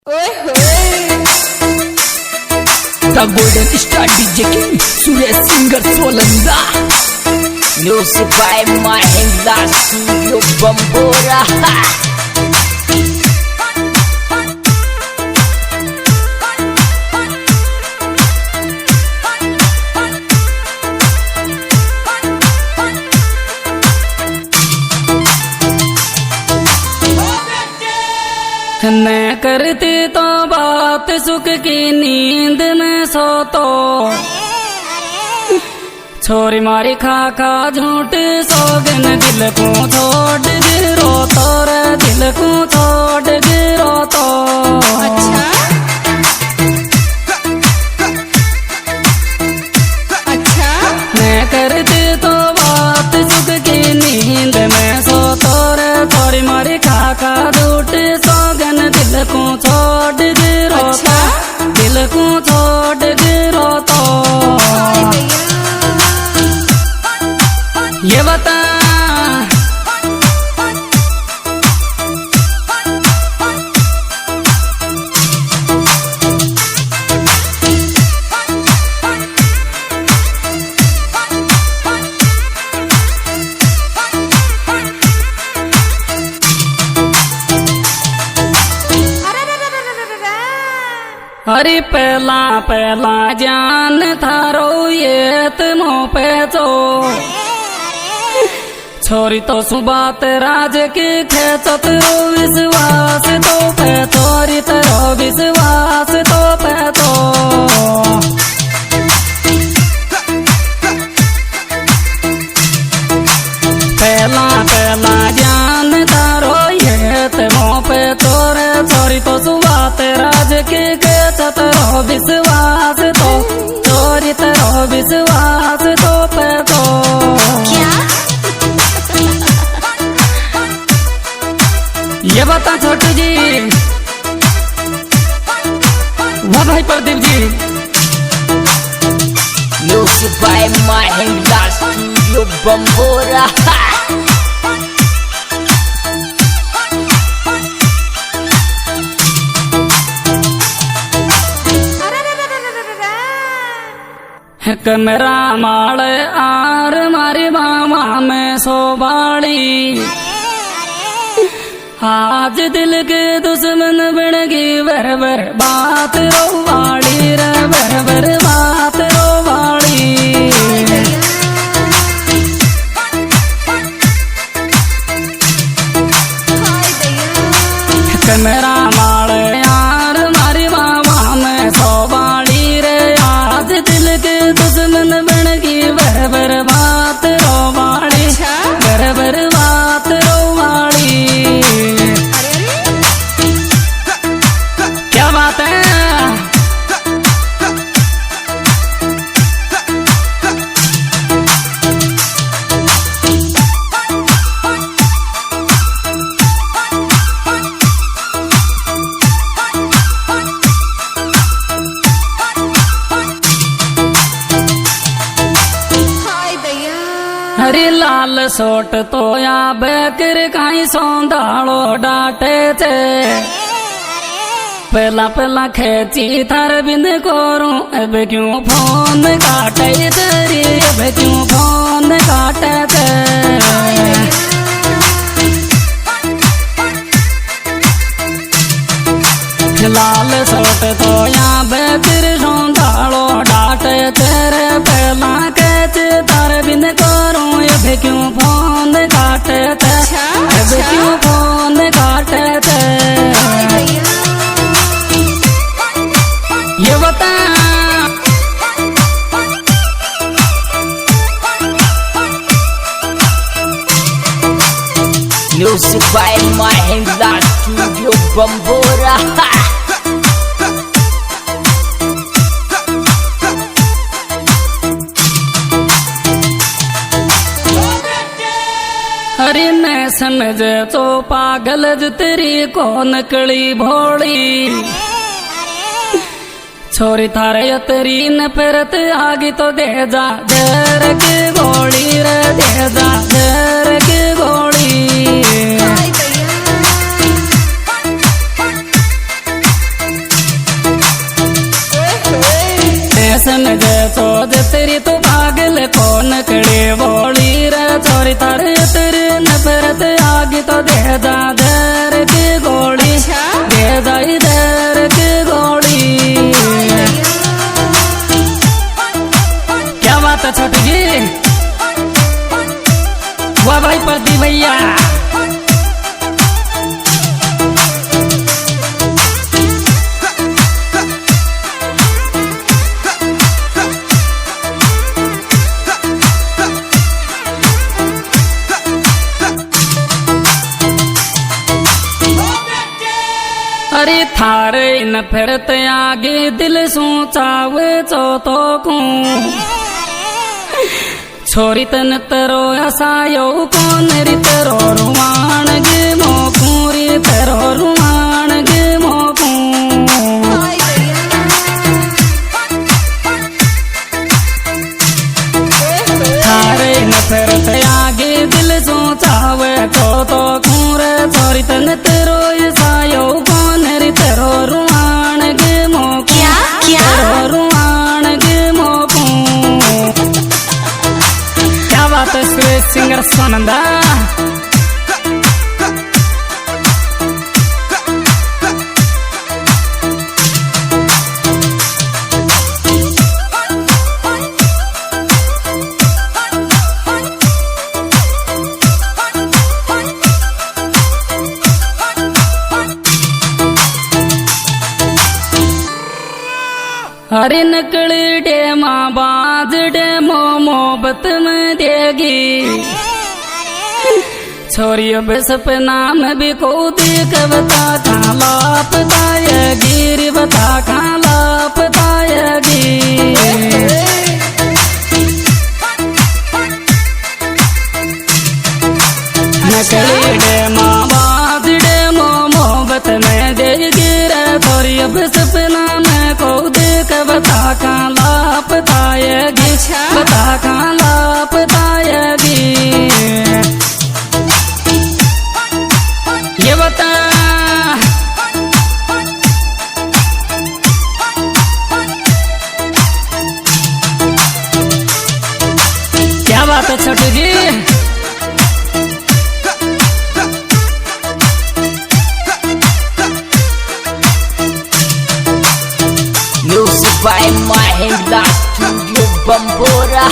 The Golden Star DJ King, Suresh Singer Solanda. Music by Mahindra Studio Bambora. न करती तो बात सुख की नींद में सो तो छोरी मारी खा खा झूठ सोगन दिल को छोड़ गिरो तो रे दिल को छोड़ गिरो तो अच्छा न करती तो बात सुख की नींद में सो तो रे छोरी मारी खा खा झूठ दिल को छोड़ गिरो तो दिल को छोड़ गिरो तो ये बता अरे पहला पहला जान थारो ये तुमो पे तो छोरी तो सुबात राज के खेचत रो विश्वास तो पे छोरी तेरो विश्वास तो पे तो पहला पहला जान थारो ये तुमो पे तोरे छोरी तो सुबात राज के तेरो विश्वास तो चोरी तेरो विश्वास तो पे तो क्या ये बता छोटू जी वाह भाई Pradeep ji Music by Mahindra Studio Bambora. कमरा माल आर मारी मामा में सोबाड़ी आज दिल के दुश्मन बन गई बर बर बात रोवाड़ी रे बर बर बात रोवाड़ी कमरा माल यार मारी मामा में सोबाड़ी रे आज दिल के दुश्मन बन गई बर बर बात रोवाड़ी बर बर बात रोवाड़ी क्या बात है हरी लाल सोट तो या बेकर काई सौंदालो डाटे थे पहला पहला खेची थार बिंद कोरूं अब क्यों फोन काटे तेरी अब क्यों फोन काटे थे लाल सोट तो या बेकर सौंदालो डाटे तेरे पहला खेच थार बिंद कोरूं अब क्यों फोन काटे थे अब क्यों फोन काटे थे ये बता Music by Mahindra Studio Bambora. अरे मैं समझे तो पागल जो तेरी को नकली भोली छोरी थारे तेरी न परत आगी तो दे जा देर की गोली रे दे जा देर की गोली जन जैसो तेरी तो पागल कौन कड़े बोली रे छोरी तारे तेरे नफरत आगे तो दे जा दर की गोली दे जाई दर की गोली। क्या बात है छोटी जी, वाह भाई प्रदीप भैया। अरे थारे न फिरत आगे दिल सोचावे चौथो को छोरी तन तरो असायो कौन री तरो रुवाण गे मोकू री तरो रुवाण गे मोकू। थारे न फिरत आगे दिल सोचावे चौथो खूर छोरी तन तरो असायो कौन री तरो रुवाण गे मोकू तरो रुवाण गे मोकू। क्या बात है सुरेश सिंगर स्वानंदा। हरे नकली डेमा बाज डेमो मोहब्बत में देगी छोरी अब सपना में भी को देख बता कहाँ लापताएगी रे बता कहाँ लापताएगी। नकली डेमा बाज डेमो मोहब्बत में देगी रे छोरी अब सपना में को बता कहाँ लापताएगी बता कहाँ लापताएगी। ये बता क्या बात है छोटू जी। Music by Mahindra Studio Bambora.